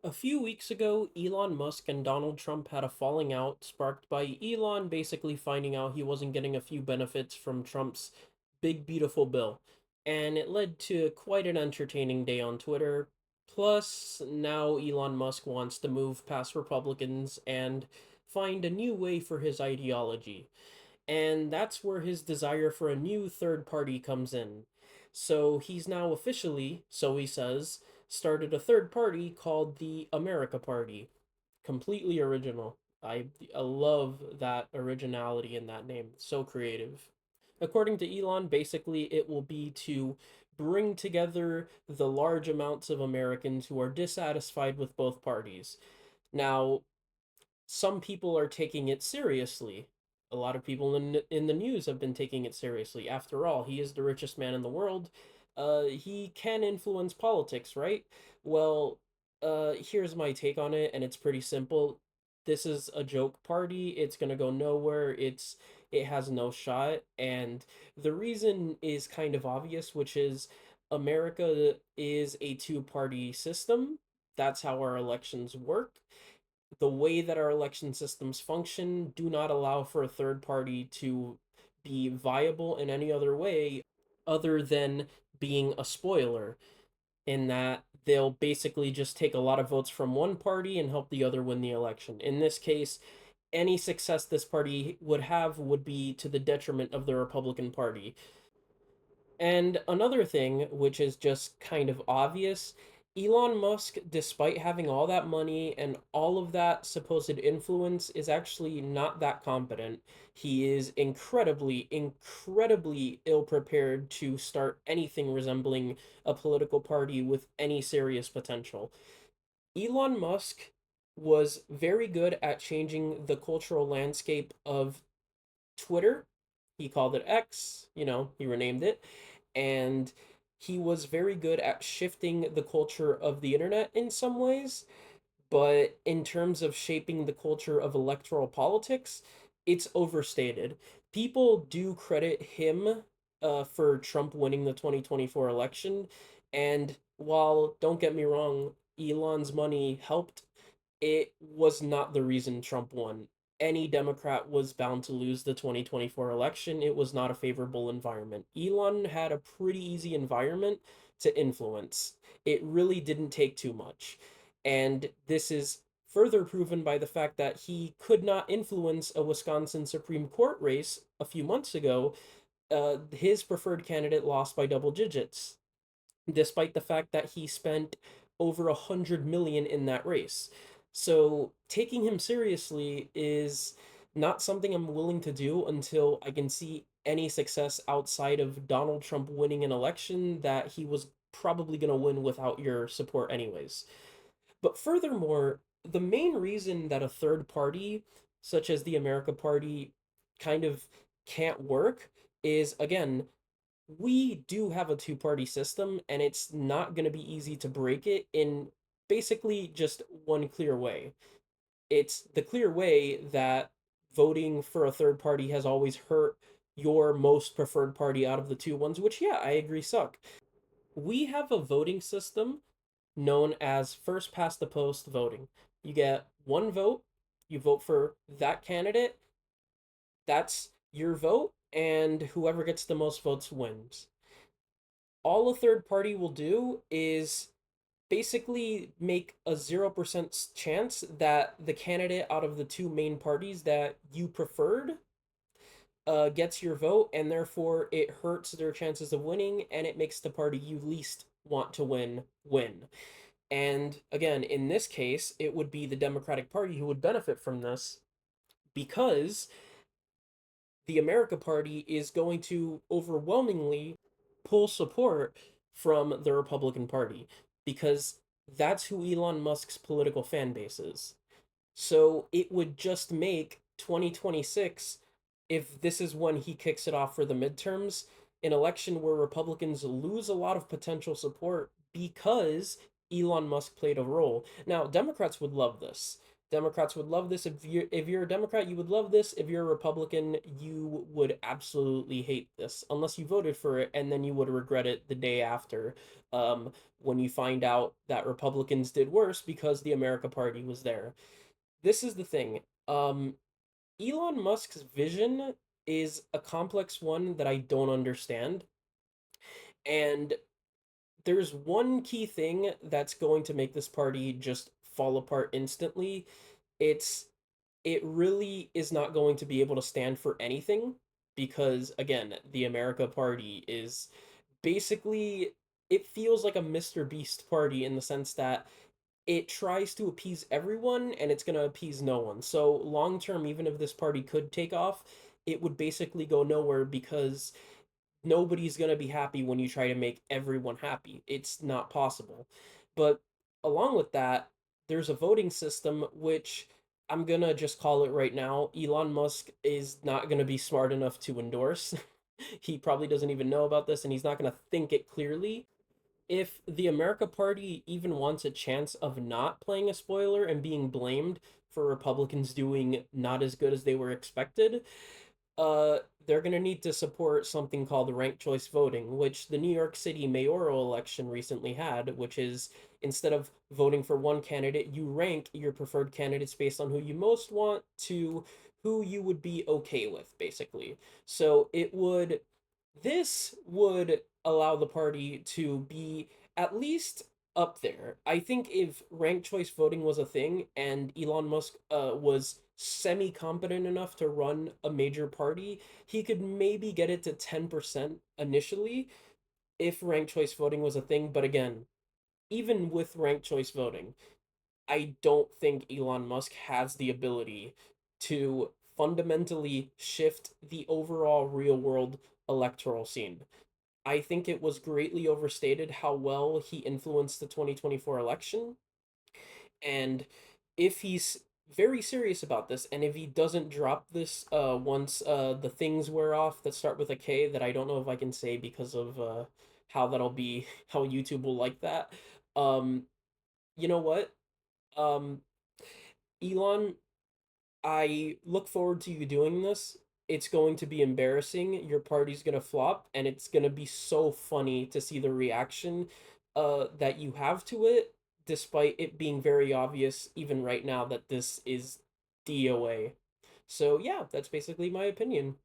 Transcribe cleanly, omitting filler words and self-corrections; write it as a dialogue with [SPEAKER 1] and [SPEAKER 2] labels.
[SPEAKER 1] A few weeks ago, Elon Musk and Donald Trump had a falling out sparked by Elon basically finding out he wasn't getting a few benefits from Trump's big, beautiful bill. And it led to quite an entertaining day on Twitter. Plus, now Elon Musk wants to move past Republicans and find a new way for his ideology. And that's where his desire for a new third party comes in. So he's now officially, so he says, started a third party called the America Party. Completely original. I love that originality in that name. So creative. According to Elon, basically it will be to bring together the large amounts of Americans who are dissatisfied with both parties. Now, some people are taking it seriously. A lot of people in the news have been taking it seriously. After all, he is the richest man in the world. He can influence politics, right? Well, here's my take on it, and it's pretty simple. This is a joke party. It's gonna go nowhere. It has no shot, and the reason is kind of obvious, which is America is a two-party system. That's how our elections work. The way that our election systems function do not allow for a third party to be viable in any other way other than being a spoiler, in that they'll basically just take a lot of votes from one party and help the other win the election. In this case, any success this party would have would be to the detriment of the Republican Party. And another thing, which is just kind of obvious, Elon Musk, despite having all that money and all of that supposed influence, is actually not that competent. He is incredibly, incredibly ill prepared to start anything resembling a political party with any serious potential. Elon Musk was very good at changing the cultural landscape of Twitter. He called it X, he renamed it. And he was very good at shifting the culture of the internet in some ways. But in terms of shaping the culture of electoral politics, it's overstated. People do credit him for Trump winning the 2024 election. And while, don't get me wrong, Elon's money helped, it was not the reason Trump won. Any Democrat was bound to lose the 2024 election. It was not a favorable environment. Elon had a pretty easy environment to influence. It really didn't take too much. And this is further proven by the fact that he could not influence a Wisconsin Supreme Court race a few months ago. His preferred candidate lost by double digits, despite the fact that he spent over 100 million in that race. So taking him seriously is not something I'm willing to do until I can see any success outside of Donald Trump winning an election that he was probably going to win without your support anyways. But furthermore, the main reason that a third party, such as the America Party, kind of can't work is, again, we do have a two-party system, and it's not going to be easy to break it in basically just one clear way. It's the clear way that voting for a third party has always hurt your most preferred party out of the two ones, which, yeah, I agree suck. We have a voting system known as first past the post voting. You get one vote, you vote for that candidate, that's your vote, and whoever gets the most votes wins. All a third party will do is basically make a 0% chance that the candidate out of the two main parties that you preferred gets your vote, and therefore it hurts their chances of winning, and it makes the party you least want to win. And again, in this case, it would be the Democratic Party who would benefit from this, because the America Party is going to overwhelmingly pull support from the Republican Party, because that's who Elon Musk's political fan base is. So it would just make 2026, if this is when he kicks it off for the midterms, an election where Republicans lose a lot of potential support because Elon Musk played a role. Now, Democrats would love this. Democrats would love this. If you're a Democrat, you would love this. If you're a Republican, you would absolutely hate this unless you voted for it, and then you would regret it the day after, um, when you find out that Republicans did worse because the America Party was there. This is the thing. Elon Musk's vision is a complex one that I don't understand, and there's one key thing that's going to make this party just fall apart instantly. It's it really is not going to be able to stand for anything because again, the America Party is basically, it feels like a Mr. Beast party in the sense that it tries to appease everyone and it's going to appease no one. So long term, even if this party could take off, it would basically go nowhere because nobody's going to be happy when you try to make everyone happy. It's not possible. But along with that, there's a voting system which I'm going to just call it right now. Elon Musk is not going to be smart enough to endorse. He probably doesn't even know about this and he's not going to think it clearly. If the America Party even wants a chance of not playing a spoiler and being blamed for Republicans doing not as good as they were expected, they're going to need to support something called ranked choice voting, which the New York City mayoral election recently had, which is instead of voting for one candidate, you rank your preferred candidates based on who you most want to who you would be okay with, basically. So this would allow the party to be at least up there. I think if ranked choice voting was a thing and Elon Musk was semi competent enough to run a major party, he could maybe get it to 10% initially if ranked choice voting was a thing. But again, even with ranked choice voting, I don't think Elon Musk has the ability to fundamentally shift the overall real world electoral scene. I think it was greatly overstated how well he influenced the 2024 election. And if he's very serious about this, and if he doesn't drop this once the things wear off that start with a K that I don't know if I can say because of how that'll be, how YouTube will like that. Um, you know what? Um, Elon, I look forward to you doing this. It's going to be embarrassing. Your party's going to flop, and it's going to be so funny to see the reaction that you have to it, despite it being very obvious, even right now, that this is DOA. So, yeah, that's basically my opinion.